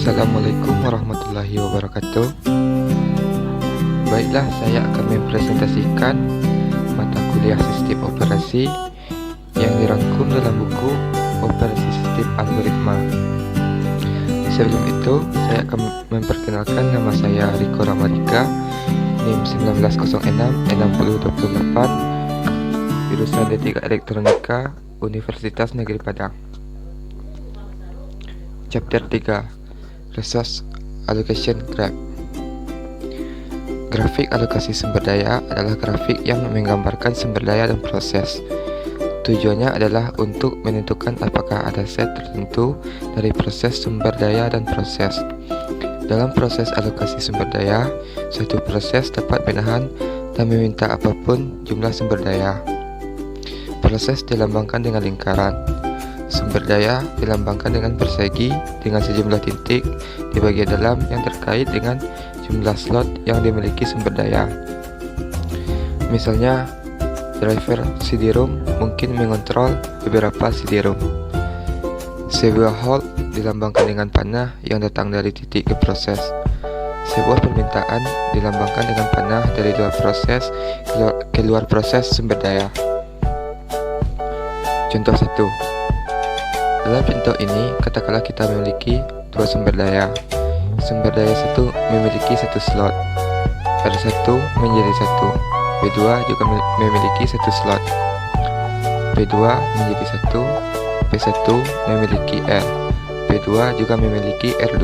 Assalamualaikum warahmatullahi wabarakatuh. Baiklah, saya akan mempresentasikan mata kuliah sistem operasi yang dirangkum dalam buku Operasi Sistem Algoritma. Sebelum itu, saya akan memperkenalkan nama saya Riko Ramadika, NIM 1906-6028, jurusan D3 Elektronika, Universitas Negeri Padang. Chapter 3, Resource Allocation Graph. Grafik alokasi sumber daya adalah grafik yang menggambarkan sumber daya dan proses. Tujuannya adalah untuk menentukan apakah ada set tertentu dari proses sumber daya dan proses. Dalam proses alokasi sumber daya, suatu proses dapat menahan dan meminta apapun jumlah sumber daya. Proses dilambangkan dengan lingkaran. Sumber daya dilambangkan dengan persegi dengan sejumlah titik di bagian dalam yang terkait dengan jumlah slot yang dimiliki sumber daya. Misalnya, driver CD-ROM mungkin mengontrol beberapa CD-ROM. Sebuah hold dilambangkan dengan panah yang datang dari titik ke proses. Sebuah permintaan dilambangkan dengan panah dari luar proses ke luar proses sumber daya. Contoh 1. Dalam contoh ini, katakanlah kita memiliki dua sumber daya. Sumber daya 1 memiliki satu slot, R1 menjadi 1, B2 juga memiliki satu slot, B2 menjadi 1, P1 memiliki R, P2 juga memiliki R2.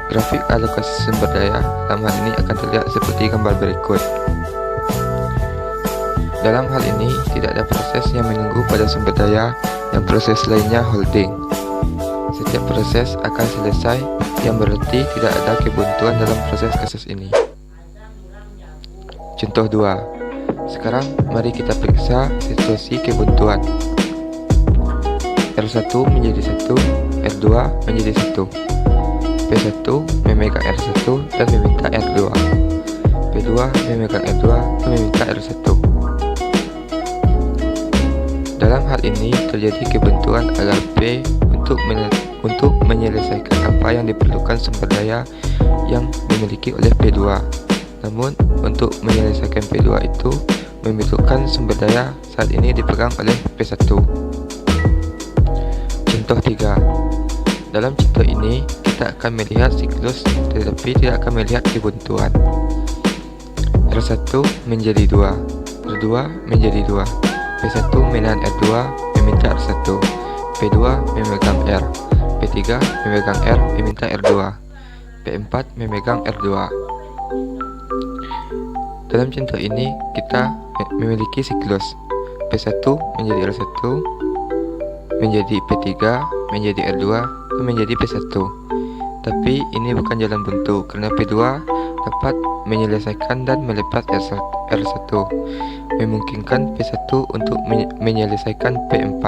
Grafik alokasi sumber daya dalam hal ini akan terlihat seperti gambar berikut. Dalam hal ini, tidak ada proses yang menunggu pada sumber daya dan proses lainnya holding. Setiap proses akan selesai, yang berarti tidak ada kebuntuan dalam proses kasus ini. Contoh 2. Sekarang mari kita periksa situasi kebuntuan. R1 menjadi 1, R2 menjadi 1. P1 memegang R1 dan meminta R2. P2 memegang R2 dan meminta R1. Dalam hal ini terjadi kebuntuan agar P untuk menyelesaikan apa yang diperlukan sumber daya yang dimiliki oleh P2. Namun untuk menyelesaikan P2 itu membutuhkan sumber daya saat ini dipegang oleh P1. Contoh 3. Dalam contoh ini kita akan melihat siklus tetapi tidak akan melihat kebuntuan. R1 menjadi 2, R2 menjadi 2. P1 menahan R2 meminta R1, P2 memegang R, P3 memegang R meminta R2, P4 memegang R2. Dalam contoh ini kita memiliki siklus P1 menjadi R1, menjadi P3, menjadi R2, dan menjadi P1. Tapi ini bukan jalan buntu karena P2 dapat menyelesaikan dan melepas R1, memungkinkan P1 untuk menyelesaikan P4,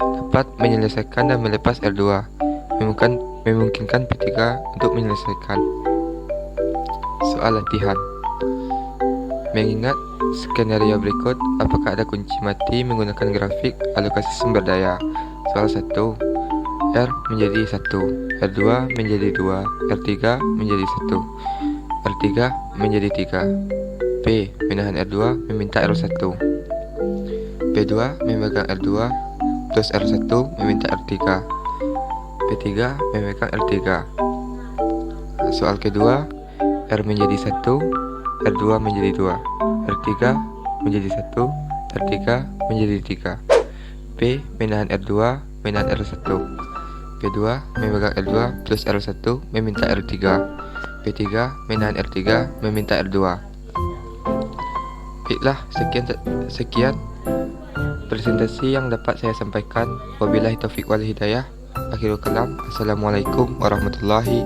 dapat menyelesaikan dan melepas R2, memungkinkan P3 untuk menyelesaikan. Soal latihan. Mengingat skenario berikut, apakah ada kunci mati menggunakan grafik alokasi sumber daya? Soal 1. R menjadi 1, R2 menjadi 2, R3 menjadi 1, R3 menjadi 3. P menahan R2 meminta R1, P2 memegang R2 plus R1 meminta R3, P3 memegang R3. Soal kedua, R menjadi 1, R2 menjadi 2, R3 menjadi 1, R3 menjadi 3. P menahan R2 menahan R1, P2 memegang R2 plus R1 meminta R3, P3 menahan R3 meminta R2. Baiklah, sekian presentasi yang dapat saya sampaikan. Wabillahi taufiq wal hidayah. Akhirul kalam. Assalamualaikum warahmatullahi